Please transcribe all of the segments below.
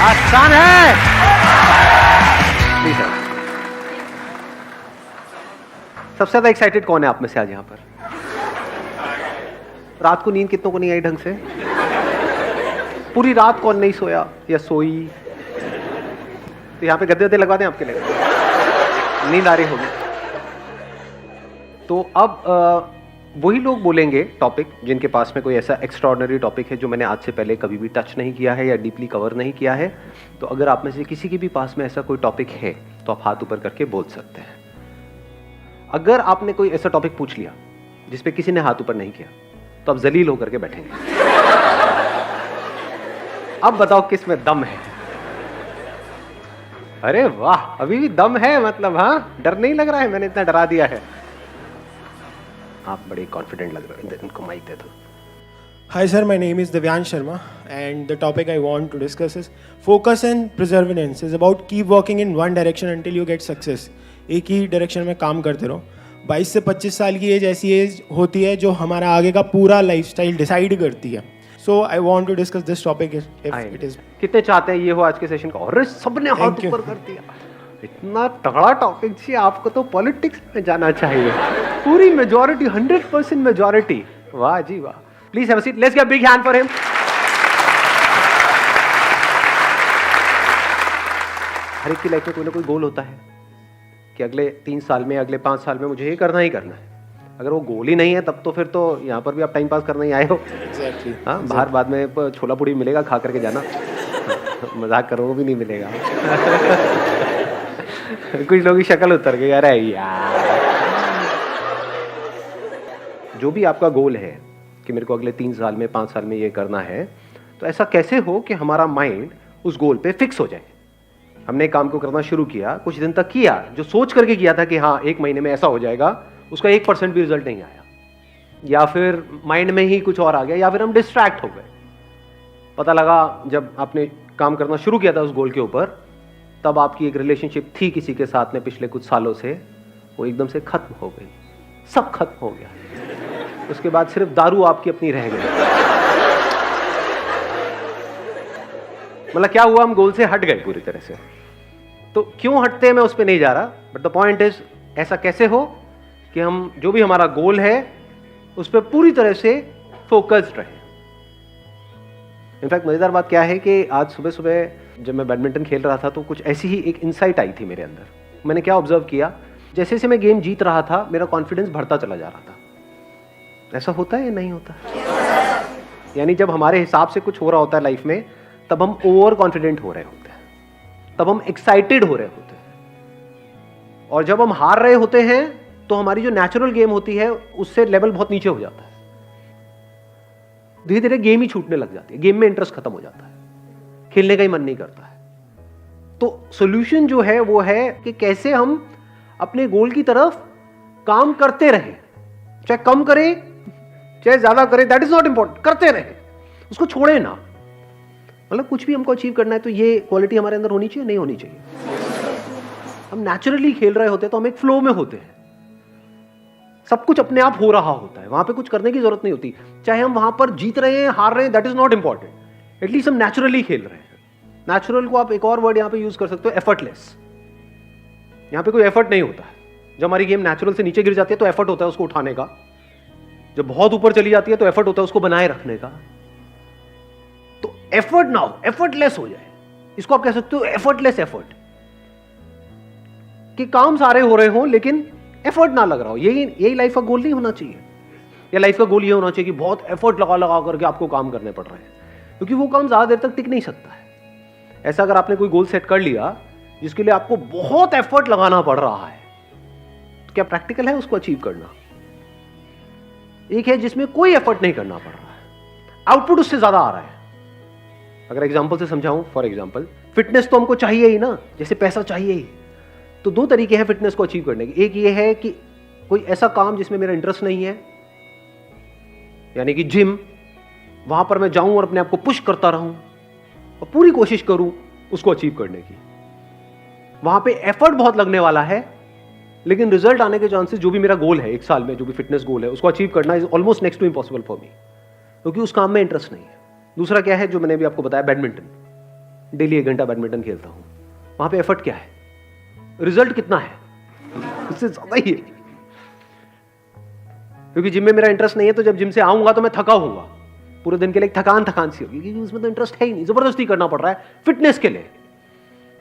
आसान है। सर, सबसे ज्यादा एक्साइटेड कौन है आप में से आज यहां पर? रात को नींद कितनों को नहीं आई ढंग से? पूरी रात कौन नहीं सोया या सोई? तो यहां पे गद्दे गद्दे लगवा दें आपके लिए, नींद आ रही होगी। तो अब वही लोग बोलेंगे टॉपिक जिनके पास में कोई ऐसा एक्स्ट्राऑर्डिनरी टॉपिक है जो मैंने आज से पहले कभी भी टच नहीं किया है या डीपली कवर नहीं किया है। तो अगर आप में से किसी के भी पास में ऐसा कोई टॉपिक है तो आप हाथ ऊपर करके बोल सकते हैं। अगर आपने कोई ऐसा टॉपिक पूछ लिया जिस पे किसी ने हाथ ऊपर नहीं किया तो आप जलील होकर के बैठेंगे। अब बताओ किस में दम है? अरे वाह, अभी भी दम है, मतलब हाँ, डर नहीं लग रहा है, मैंने इतना डरा दिया है। आप बड़े कॉन्फिडेंट लग रहे हैं, इनको माइक दे दो। Hi sir, my name is Divyansh Sharma and the topic I want to discuss is focus and perseverance is about keep working in one direction until you get success. एक ही direction में काम करते रहो। 22 से 25 साल की as ऐसी as होती है जो हमारा आगे का पूरा लाइफस्टाइल डिसाइड करती है। So I want to discuss this topic if it is. कितने चाहते हैं ये हो आज के सेशन का? और सबने हाथ ऊपर कर दिया। इतना तगड़ा टॉपिक जी, आपको तो पॉलिटिक्स में जाना चाहिए। पूरी मेजॉरिटी, 100% मेजॉरिटी। वाह जी वाह। Please have a seat, let's give a big hand for him. हर एक की लाइफ में कोई ना कोई गोल होता है कि अगले 3 साल में, अगले 5 साल में मुझे ये करना ही करना है। अगर वो गोल ही नहीं है तब तो फिर तो यहाँ पर भी आप टाइम पास करने ही आए हो। Exactly. हाँ, बाहर बाद में छोला पूड़ी मिलेगा, खा करके जाना। मजाक करो, वो भी नहीं मिलेगा। कुछ लोगों की शक्ल उतर गई, अरे यार। जो भी आपका गोल है कि मेरे को अगले 3 साल में, 5 साल में ये करना है, तो ऐसा कैसे हो कि हमारा माइंड उस गोल पे फिक्स हो जाए। हमने काम को करना शुरू किया, कुछ दिन तक किया, जो सोच करके किया था कि हाँ 1 महीने में ऐसा हो जाएगा, उसका 1% भी रिजल्ट नहीं आया, या फिर माइंड में ही कुछ और आ गया, या फिर हम डिस्ट्रैक्ट हो गए। पता लगा जब आपने काम करना शुरू किया था उस गोल के ऊपर, तब आपकी एक रिलेशनशिप थी किसी के साथ में पिछले कुछ सालों से, वो एकदम से खत्म हो गई, सब खत्म हो गया। उसके बाद सिर्फ दारू आपकी अपनी रह गई। मतलब क्या हुआ, हम गोल से हट गए पूरी तरह से। तो क्यों हटते हैं मैं उस पर नहीं जा रहा, बट द पॉइंट इज ऐसा कैसे हो कि हम जो भी हमारा गोल है उस पर पूरी तरह से फोकस्ड रहे। इनफैक्ट मजेदार बात क्या है कि आज सुबह सुबह जब मैं बैडमिंटन खेल रहा था तो कुछ ऐसी ही एक इंसाइट आई थी मेरे अंदर। मैंने क्या ऑब्जर्व किया, जैसे जैसे मैं गेम जीत रहा था मेरा कॉन्फिडेंस बढ़ता चला जा रहा था। ऐसा होता है या नहीं होता? यानी जब हमारे हिसाब से कुछ हो रहा होता है लाइफ में, तब हम ओवर कॉन्फिडेंट हो रहे होते हैं, तब हम एक्साइटेड हो रहे होते हैं। और जब हम हार रहे होते हैं तो हमारी जो नेचुरल गेम होती है उससे लेवल बहुत नीचे हो जाता है। धीरे धीरे गेम ही छूटने लग जाती है, गेम में इंटरेस्ट खत्म हो जाता है, खेलने का ही मन नहीं करता है। तो सॉल्यूशन जो है वो है कि कैसे हम अपने गोल की तरफ काम करते रहें, चाहे कम करें चाहे ज्यादा करें, दैट इज नॉट इंपॉर्टेंट, करते रहें, उसको छोड़े ना। मतलब कुछ भी हमको अचीव करना है तो ये क्वालिटी हमारे अंदर होनी चाहिए, नहीं होनी चाहिए? हम नेचुरली खेल रहे होते हैं तो हम एक फ्लो में होते हैं, सब कुछ अपने आप हो रहा होता है, वहां पे कुछ करने की जरूरत नहीं होती। चाहे हम वहां पर जीत रहे हैं, हार रहे हैं, that is not important, at least हम नेचुरली खेल रहे हैं। नेचुरल को आप एक और वर्ड यहां पे यूज कर सकते हो, एफर्टलेस। यहां पे कोई एफर्ट नहीं होता है। जब हमारी गेम नेचुरल से नीचे गिर जाती है तो एफर्ट होता है उसको उठाने का, जब बहुत ऊपर चली जाती है तो एफर्ट होता है उसको बनाए रखने का। तो एफर्ट ना हो, एफर्टलेस हो जाए, इसको आप कह सकते हो एफर्टलेस एफर्ट, कि काम सारे हो रहे हो लेकिन एफर्ट ना लग रहा हो। यही लाइफ का गोल नहीं होना चाहिए। या लाइफ का गोल ये होना चाहिए कि बहुत एफर्ट लगा लगा करके आपको काम करने पड़ रहे हैं, क्योंकि वो काम ज्यादा देर तक टिक नहीं सकता है। ऐसा अगर आपने कोई गोल सेट कर लिया जिसके लिए आपको बहुत एफर्ट लगाना पड़ रहा है, तो क्या प्रैक्टिकल है उसको अचीव करना? एक है जिसमें कोई एफर्ट नहीं करना पड़ रहा है, आउटपुट उससे ज्यादा आ रहा है। अगर एग्जांपल से समझाऊं, फॉर एग्जांपल फिटनेस तो हमको चाहिए ही ना, जैसे पैसा चाहिए ही। तो 2 तरीके हैं फिटनेस को अचीव करने के। एक ये है कि कोई ऐसा काम जिसमें मेरा इंटरेस्ट नहीं है, यानी कि जिम, वहां पर मैं जाऊं और अपने आप को पुश करता रहूं और पूरी कोशिश करूं उसको अचीव करने की। वहां पे एफर्ट बहुत लगने वाला है, लेकिन रिजल्ट आने के चांसेस, जो भी मेरा गोल है 1 साल में, जो भी फिटनेस गोल है, उसको अचीव करना is almost next to impossible for me, क्योंकि उस काम में इंटरेस्ट नहीं है। दूसरा क्या है, जो मैंने अभी आपको बताया, बैडमिंटन। डेली 1 घंटा बैडमिंटन खेलता हूं। वहां पे एफर्ट क्या है, रिजल्ट कितना है, उससे ज्यादा ही है। क्योंकि जिम में मेरा इंटरेस्ट नहीं है, तो जब जिम से आऊंगा तो मैं थका होऊंगा, पूरे दिन के लिए थकान सी होगी, क्योंकि उसमें तो इंटरेस्ट है ही नहीं, जबरदस्ती करना पड़ रहा है फिटनेस के लिए।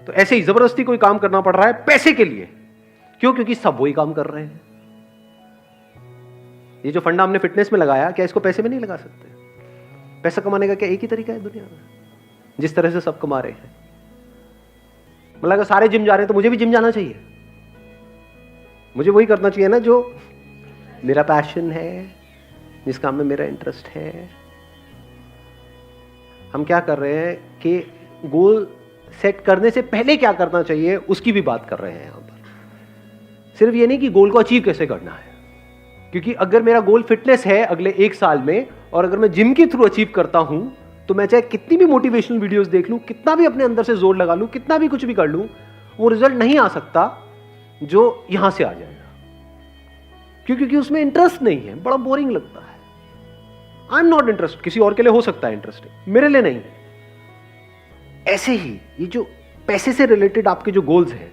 तो ऐसे ही जबरदस्ती कोई काम करना पड़ रहा है पैसे के लिए। क्यों? क्योंकि सब वही काम कर रहे हैं। ये जो फंडा हमने फिटनेस में लगाया, क्या इसको पैसे में नहीं लगा सकते? पैसा कमाने का क्या एक ही तरीका है दुनिया में, जिस तरह से सब कमा रहे हैं? मतलब अगर सारे जिम जा रहे हैं तो मुझे भी जिम जाना चाहिए, मुझे वही करना चाहिए ना जो मेरा पैशन है, जिस काम में मेरा इंटरेस्ट है। हम क्या कर रहे हैं कि गोल सेट करने से पहले क्या करना चाहिए उसकी भी बात कर रहे हैं यहां पर। सिर्फ ये नहीं कि गोल को अचीव कैसे करना है, क्योंकि अगर मेरा गोल फिटनेस है अगले 1 साल में, और अगर मैं जिम के थ्रू अचीव करता हूं, तो मैं चाहे कितनी भी मोटिवेशनल वीडियोस देख लूं, कितना भी अपने अंदर से जोर लगा लूं, कितना भी कुछ भी कर लूं, वो रिजल्ट नहीं आ सकता जो यहां से आ जाएगा। क्योंकि उसमें इंटरेस्ट नहीं है, बड़ा बोरिंग लगता है। I am not interested. किसी और के लिए हो सकता है इंटरेस्टिंग, मेरे लिए नहीं। ऐसे ही ये जो पैसे से रिलेटेड आपके जो गोल्स हैं,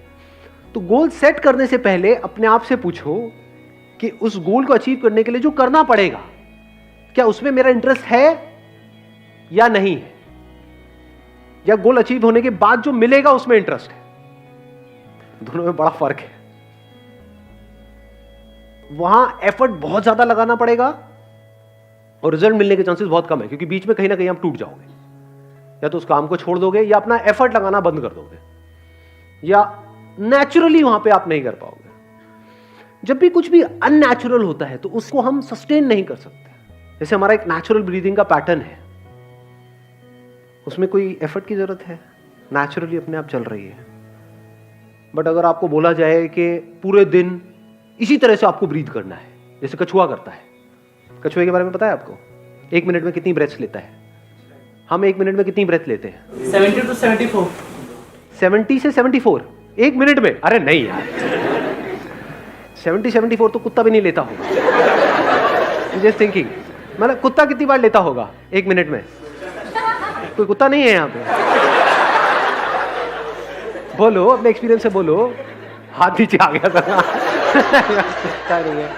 तो गोल सेट करने से पहले अपने आप से पूछो कि उस गोल को अचीव करने के लिए जो करना पड़ेगा, क्या उसमें मेरा इंटरेस्ट है या नहीं है, या गोल अचीव होने के बाद जो मिलेगा उसमें इंटरेस्ट है। दोनों में बड़ा फर्क है। वहां एफर्ट बहुत ज्यादा लगाना पड़ेगा और रिजल्ट मिलने के चांसेस बहुत कम है, क्योंकि बीच में कहीं ना कहीं आप टूट जाओगे, या तो उस काम को छोड़ दोगे, या अपना एफर्ट लगाना बंद कर दोगे, या नेचुरली वहां पे आप नहीं कर पाओगे। जब भी कुछ भी अननेचुरल होता है तो उसको हम सस्टेन नहीं कर सकते। जैसे हमारा एक नेचुरल ब्रीदिंग का पैटर्न है, उसमें कोई एफर्ट की जरूरत है, नेचुरली अपने आप चल रही है। बट अगर आपको बोला जाए कि पूरे दिन इसी तरह से आपको ब्रीथ करना है, जैसे कछुआ करता है। कछुए के बारे में पता है आपको? 1 मिनट में कितनी ब्रेथ्स लेता है? हम 1 मिनट में कितनी ब्रेथ लेते हैं? 70 to 74। 70 से 74 1 मिनट में? अरे नहीं यार, 70-74 तो कुत्ता भी नहीं लेता होगा। जस्ट थिंकिंग, मतलब कुत्ता कितनी बार लेता होगा 1 मिनट में? कोई कुत्ता नहीं है यहाँ पे? बोलो, अपने एक्सपीरियंस से बोलो। हाथ नीचे आ गया था। कुत्ता नहीं है,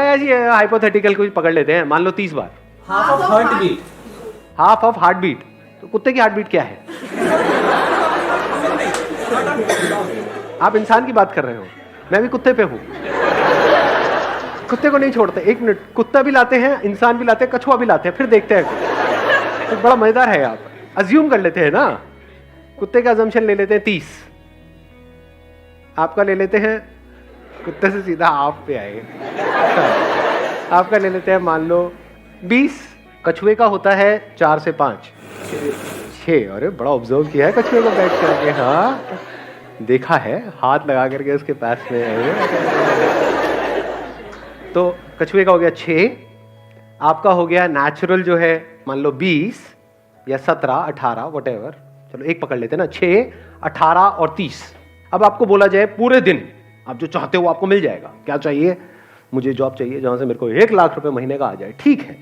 ऐसी हाइपोथेटिकल कुछ पकड़ लेते हैं। मान लो 30 बार। Half of heart beat. Half of heart beat. तो कुत्ते की हार्ट बीट क्या है? आप इंसान की बात कर रहे हो, मैं भी कुत्ते पे हूं। कुत्ते को नहीं छोड़ते 1 मिनट। कुत्ता भी लाते हैं, इंसान भी लाते हैं, कछुआ भी लाते हैं, फिर देखते हैं। तो बड़ा मजेदार है। आप अज्यूम कर लेते हैं ना, कुत्ते का अजम्पशन ले लेते हैं 30, आपका ले लेते हैं, कुत्ते से सीधा आप पे आए, आपका ले लेते हैं मान लो 20, कछुए का होता है 4 से 5, 6। अरे बड़ा ऑब्जर्व किया है कछुए को बैठ करके। हाँ, देखा है, हाथ लगा करके उसके पास में। तो कछुए का हो गया 6, आपका हो गया नेचुरल जो है मान लो 20 या 17, 18 व्हाटएवर, चलो एक पकड़ लेते हैं ना, 6, 18 और 30। अब आपको बोला जाए पूरे दिन आप जो चाहते हो आपको मिल जाएगा। क्या चाहिए? मुझे जॉब चाहिए जहां से मेरे को 1 लाख रुपए महीने का आ जाए। ठीक है,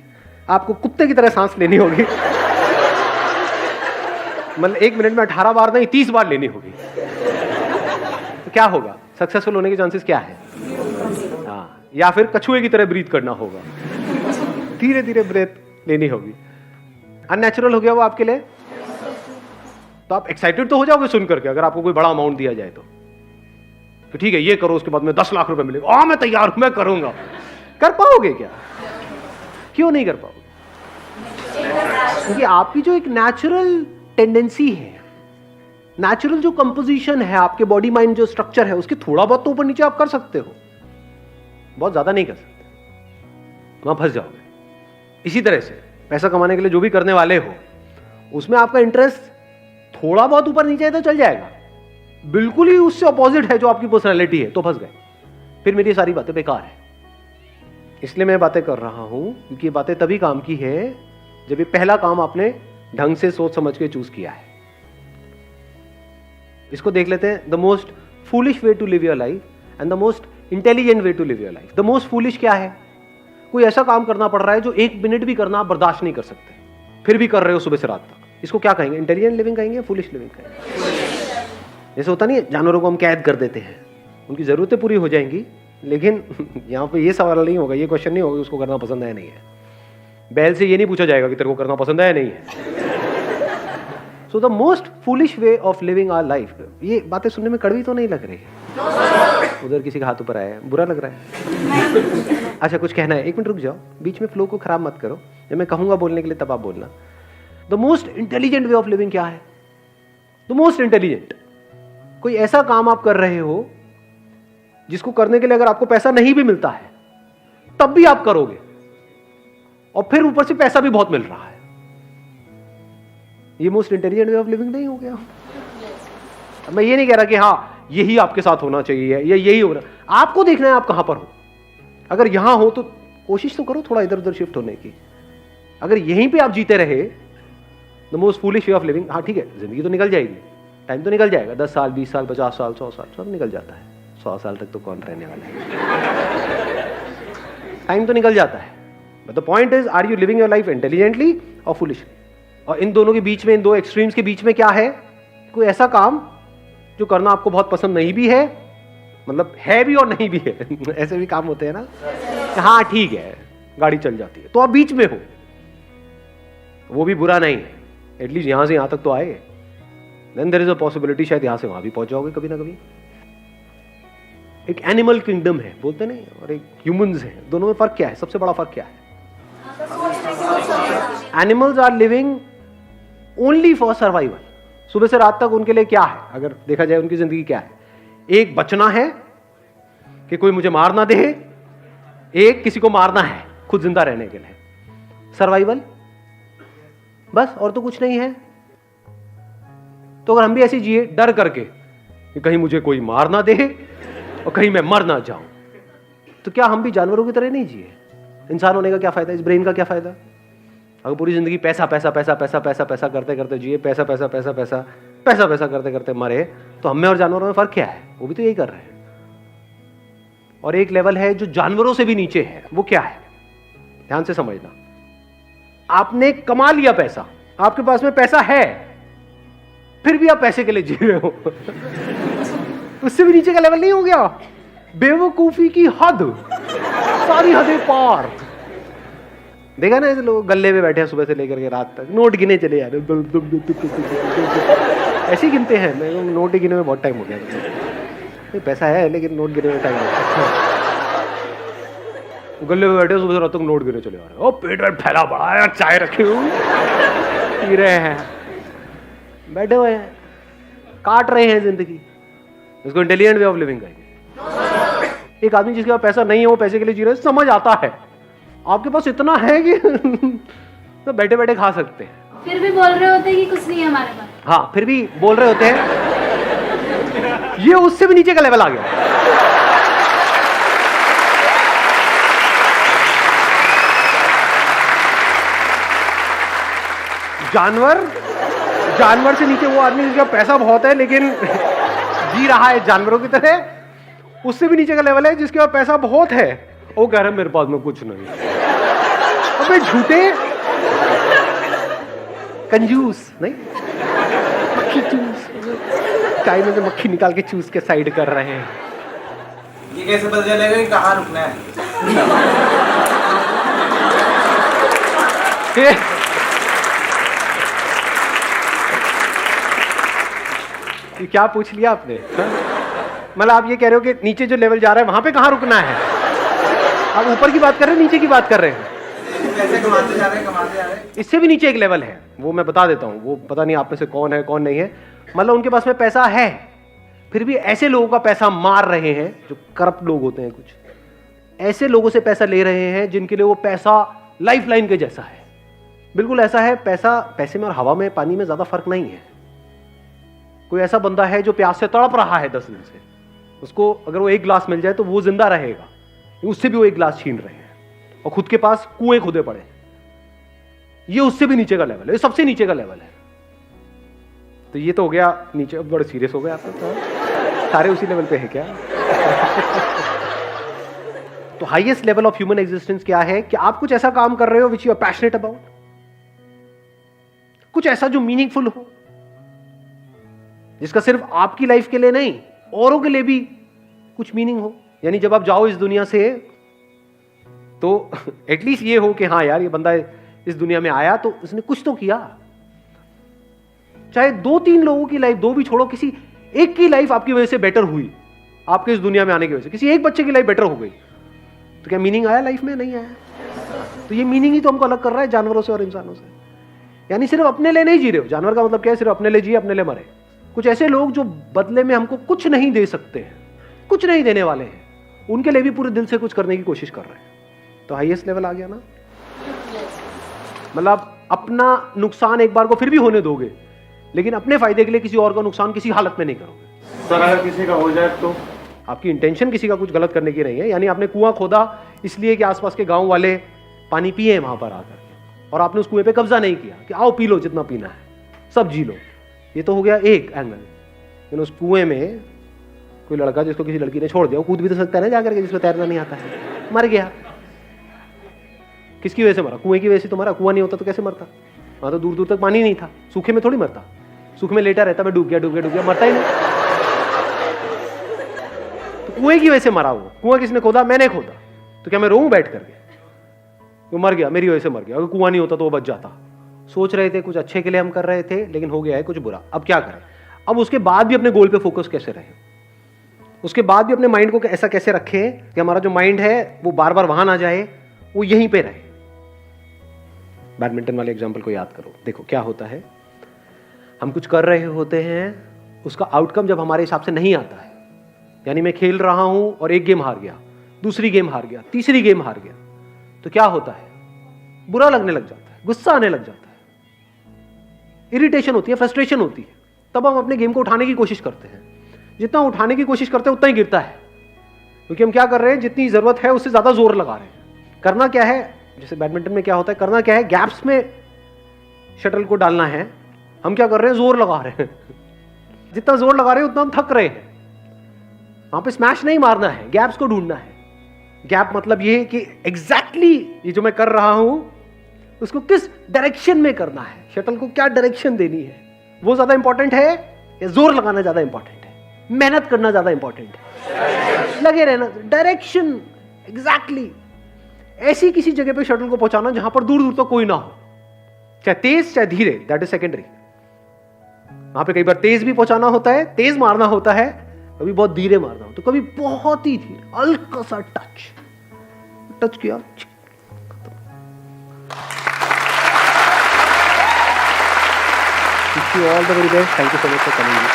आपको कुत्ते की तरह सांस लेनी होगी। मतलब 1 मिनट में 18 बार नहीं 30 बार लेनी होगी। तो क्या होगा? सक्सेसफुल होने के चांसेस क्या है? हाँ, या फिर कछुए की तरह ब्रीथ करना होगा, धीरे धीरे ब्रेथ लेनी होगी। अननेचुरल हो गया वो आपके लिए? तो आप एक्साइटेड तो हो जाओगे सुन करके, अगर आपको कोई बड़ा अमाउंट दिया जाए तो ठीक है ये करो, उसके बाद में 10 लाख रुपए मिलेगा, मैं तैयार हूं, मैं करूंगा। कर पाओगे क्या? क्यों नहीं कर पाओगे? क्योंकि आपकी जो एक नेचुरल टेंडेंसी है, नेचुरल जो कंपोजिशन है, आपके बॉडी माइंड जो स्ट्रक्चर है, उसके थोड़ा बहुत तो ऊपर नीचे आप कर सकते हो, बहुत ज्यादा नहीं कर सकते, वहां फंस जाओगे। इसी तरह से पैसा कमाने के लिए जो भी करने वाले हो, उसमें आपका इंटरेस्ट थोड़ा बहुत ऊपर नीचे है तो चल जाएगा, बिल्कुल ही उससे अपोजिट है जो आपकी पर्सनैलिटी है तो फंस गए, फिर मेरी सारी बातें बेकार है। इसलिए मैं बातें कर रहा हूं क्योंकि ये बातें तभी काम की है जब ये पहला काम आपने ढंग से सोच समझ के चूज किया है। इसको देख लेते हैं, the most foolish way to live your life and the most intelligent way to live your life. The most foolish क्या है? कोई ऐसा काम करना पड़ रहा है जो 1 मिनट भी करना आप बर्दाश्त नहीं कर सकते, फिर भी कर रहे हो सुबह से रात तक। इसको क्या कहेंगे? इंटेलिजेंट लिविंग कहेंगे, फूलिश लिविंग कहेंगे? जैसे होता नहीं है, जानवरों को हम कैद कर देते हैं, उनकी जरूरतें पूरी हो जाएंगी, लेकिन यहाँ पे ये सवाल नहीं होगा, ये क्वेश्चन नहीं होगा उसको करना पसंद है नहीं है। बैल से ये नहीं पूछा जाएगा कि तेरे को करना पसंद है नहीं है। So the most foolish way of living our life. ये बातें सुनने में कड़वी तो नहीं लग रही है? उधर किसी का हाथ ऊपर आया है, बुरा लग रहा है? अच्छा, कुछ कहना है? 1 मिनट रुक जाओ, बीच में फ्लो को खराब मत करो। जब मैं कहूंगा बोलने के लिए तब आप बोलना। The most intelligent way of living क्या है? द मोस्ट इंटेलिजेंट, कोई ऐसा काम आप कर रहे हो जिसको करने के लिए अगर आपको पैसा नहीं भी मिलता है तब भी आप करोगे, और फिर ऊपर से पैसा भी बहुत मिल रहा है। ये most intelligent way of living नहीं हो गया? मैं ये नहीं कह रहा कि हाँ यही आपके साथ होना चाहिए या यही हो रहा। आपको देखना है आप कहां पर हो। अगर यहां हो तो कोशिश तो करो थोड़ा इधर उधर शिफ्ट होने की। अगर यहीं पे आप जीते रहे, the most foolish way of living, हाँ ठीक है, जिंदगी तो निकल जाएगी, टाइम तो निकल जाएगा, 10 साल 20 साल 50 साल 100 साल सब निकल जाता है। 100 साल तक तो कौन रहने वाला है? टाइम तो निकल जाता है, but the point is, are you living your life intelligently और फुलिशली? और इन दोनों के बीच में, इन दो एक्सट्रीम्स के बीच में क्या है? कोई ऐसा काम जो करना आपको बहुत पसंद नहीं भी है, मतलब है भी और नहीं भी है। ऐसे भी काम होते हैं ना, हाँ ठीक है गाड़ी चल जाती है, तो आप बीच में हो, वो भी बुरा नहीं है, एटलीस्ट यहां से यहां तक तो आए। Then there is a possibility शायद यहां से वहां भी पहुंच जाओगे कभी ना कभी। एक एनिमल किंगडम है बोलते नहीं, और एक ह्यूमंस है, दोनों में फर्क क्या है? सबसे बड़ा फर्क क्या है? Animals are living only for survival. सुबह से रात तक उनके लिए क्या है? अगर देखा जाए उनकी जिंदगी क्या है? एक बचना है कि कोई मुझे मार ना दे, एक किसी को मारना है खुद जिंदा रहने के लिए। सर्वाइवल बस, और तो कुछ नहीं है। तो अगर हम भी ऐसे जिए डर करके कि कहीं मुझे कोई मार ना दे और कहीं मैं मर ना जाऊं, तो क्या हम भी जानवरों की तरह नहीं जिए? इंसान होने का क्या फायदा? इस ब्रेन का क्या फायदा? अगर पूरी जिंदगी पैसा पैसा पैसा पैसा पैसा पैसा करते करते जिए, पैसा पैसा पैसा पैसा पैसा पैसा करते करते मरे, तो हमें और जानवरों में फर्क क्या है? वो भी तो यही कर रहे हैं। और एक लेवल है जो जानवरों से भी नीचे है, वो क्या है? ध्यान से समझना। आपने कमा लिया पैसा, आपके पास में पैसा है, फिर भी आप पैसे के लिए जी रहे हो। उससे भी नीचे का लेवल नहीं हो गया? बेवकूफी की हद, सारी हदें पार। देखा ना ऐसे लोग गल्ले में बैठे हैं सुबह से लेकर के रात तक, नोट गिने चले जा रहे, ऐसे ही गिनते हैं। मैं नोट गिने में बहुत टाइम हो गया। पैसा है लेकिन नोट गिने में टाइम हो गया। गले में बैठे सुबह से रात तक नोट गिने चले आ रहे हैं। ओ पेट वेट फैला पड़ा है, चाय रखे हुए पी रहे हैं, बैठे हुए हैं, काट रहे हैं जिंदगी। इसको इंटेलिजेंट वे ऑफ लिविंग कहेंगे। एक आदमी जिसके पास पैसा नहीं है, वो पैसे के लिए जी रहे, समझ आता है। आपके पास इतना है कि तो बैठे बैठे खा सकते हैं, फिर भी बोल रहे होते हैं कि कुछ नहीं है हमारे पास। हाँ, फिर भी बोल रहे होते हैं। ये उससे भी नीचे का लेवल आ गया। जानवर से नीचे वो आदमी जिसका पैसा बहुत है लेकिन जी रहा है जानवरों की तरह। उससे भी नीचे का लेवल है जिसके पास पैसा बहुत है, वो कह रहा है मेरे पास में कुछ नहीं। अबे झूठे कंजूस नहीं, मक्खी चूस, चाय में से मक्खी निकाल के चूस के साइड कर रहे हैं। ये कैसे पता चलेगा कि कहाँ रुकना है? ये क्या पूछ लिया आपने? मतलब आप ये कह रहे हो कि नीचे जो लेवल जा रहा है वहां पे कहाँ रुकना है? आप ऊपर की बात कर रहे हैं, नीचे की बात कर रहे हैं? पैसे कमाते जा रहे हैं। इससे भी नीचे एक लेवल है, वो मैं बता देता हूँ। वो पता नहीं आप में से कौन है कौन नहीं है। मतलब उनके पास में पैसा है, फिर भी ऐसे लोगों का पैसा मार रहे हैं जो करप्ट लोग होते हैं। कुछ ऐसे लोगों से पैसा ले रहे हैं जिनके लिए वो पैसा लाइफ लाइन के जैसा है। बिल्कुल ऐसा है, पैसे में और हवा में, पानी में ज्यादा फर्क नहीं है। कोई ऐसा बंदा है जो प्यास से तड़प रहा है 10 दिन से, उसको अगर वो 1 गिलास मिल जाए तो वो जिंदा रहेगा, उससे भी वो 1 गिलास छीन रहे हैं और खुद के पास कुएं खुदे पड़े। ये उससे भी नीचे का लेवल है, ये सबसे नीचे का लेवल है। तो ये तो हो गया नीचे, बड़े सीरियस हो गए आप तो। सारे उसी लेवल पे है क्या? तो highest level of human existence क्या है कि आप कुछ ऐसा काम कर रहे हो which you are passionate about, कुछ ऐसा जो मीनिंगफुल हो, जिसका सिर्फ आपकी लाइफ के लिए नहीं औरों के लिए भी कुछ मीनिंग हो। यानी जब आप जाओ इस दुनिया से तो एटलीस्ट ये हो कि हाँ यार ये बंदा इस दुनिया में आया तो उसने कुछ तो किया। चाहे 2-3 लोगों की लाइफ, 2 भी छोड़ो, किसी एक की लाइफ आपकी वजह से बेटर हुई, आपके इस दुनिया में आने की वजह से किसी एक बच्चे की लाइफ बेटर हो गई, तो क्या मीनिंग आया लाइफ में? नहीं आया। तो ये मीनिंग ही तो हमको अलग कर रहा है जानवरों से और इंसानों से। यानी सिर्फ अपने लिए नहीं जी रहे हो। जानवर का मतलब क्या है? सिर्फ अपने लिए जिए, अपने लिए मरे। कुछ ऐसे लोग जो बदले में हमको कुछ नहीं दे सकते हैं, कुछ नहीं देने वाले हैं, उनके लिए भी पूरे दिल से कुछ करने की कोशिश कर रहे हैं। तो हाईएस्ट लेवल आ गया ना। मतलब अपना नुकसान एक बार को फिर भी होने दोगे, लेकिन अपने फायदे के लिए किसी और का नुकसान किसी हालत में नहीं करोगे। सर अगर किसी का हो जाए तो? आपकी इंटेंशन किसी का कुछ गलत करने की नहीं है। यानी आपने कुआं खोदा इसलिए कि आसपास के गांव वाले पानी पिए वहां पर आकर के, और आपने उस कुएं पे कब्जा नहीं किया कि आओ पी लो जितना पीना है, सब जी लो। ये तो हो गया एक एंगल। लेकिन उस कुएं में कोई लड़का जिसको किसी लड़की ने छोड़ दिया, वो कूद भी तो सकता है ना जाकर के, जिसको तैरना नहीं आता है, मर गया। किसकी वजह से मरा? कुएं की वजह से तो मरा। कुआं नहीं होता तो कैसे मरता? वहां तो दूर दूर तक पानी नहीं था। सूखे में थोड़ी मरता, सूखे में लेटा रहता, मैं डूब गया डूब गया डूब गया, मरता ही नहीं। तो कुएं की वजह से मरा वो। कुआं किसने खोदा? मैंने खोदा। तो क्या मैं रोऊं बैठ करके? वो मर गया, मेरी वजह से मर गया। अगर कुआं नहीं होता तो वो बच जाता। सोच रहे थे कुछ अच्छे के लिए हम कर रहे थे, लेकिन हो गया है कुछ बुरा। अब क्या करें? अब उसके बाद भी अपने गोल पे फोकस कैसे रहे? उसके बाद भी अपने माइंड को ऐसा कैसे रखें कि हमारा जो माइंड है वो बार बार वहां ना जाए, वो यहीं पे रहे। बैडमिंटन वाले एग्जाम्पल को याद करो। देखो क्या होता है, हम कुछ कर रहे होते हैं, उसका आउटकम जब हमारे हिसाब से नहीं आता है, यानी मैं खेल रहा हूं और एक गेम हार गया, दूसरी गेम हार गया, तीसरी गेम हार गया, तो क्या होता है? बुरा लगने लग जाता है, गुस्सा आने लग जाता है, इरिटेशन होती है, फ्रस्ट्रेशन होती है। तब हम अपने गेम को उठाने की कोशिश करते हैं। जितना उठाने की कोशिश करते हैं उतना ही गिरता है, क्योंकि हम क्या कर रहे हैं, जितनी जरूरत है उससे ज्यादा जोर लगा रहे हैं। करना क्या है, जैसे बैडमिंटन में क्या होता है, करना क्या है, गैप्स में शटल को डालना है। हम क्या कर रहे हैं, जोर लगा रहे हैं। जितना जोर लगा रहे हैं उतना हम थक रहे हैं। वहां पे स्मैश नहीं मारना है, गैप्स को ढूंढना है। गैप मतलब ये कि एग्जैक्टली ये जो मैं कर रहा हूं उसको किस डायरेक्शन में करना है, शटल को क्या डायरेक्शन देनी है, वो ज्यादा इंपॉर्टेंट है या जोर लगाना ज्यादा इंपॉर्टेंट है, मेहनत करना ज्यादा इंपॉर्टेंट है, लगे रहना, डायरेक्शन एग्जैक्टली ऐसी किसी जगह पे शटल को पहुंचाना जहां पर दूर दूर तक कोई ना हो, चाहे तेज चाहे धीरे, दैट इज सेकेंडरी। वहां पे कई बार तेज भी पहुंचाना होता है, तेज मारना होता है, कभी बहुत धीरे मारना होता है, कभी बहुत ही धीरे, हल्का सा टच किया, Wish you all the very best. Thank you so much for coming.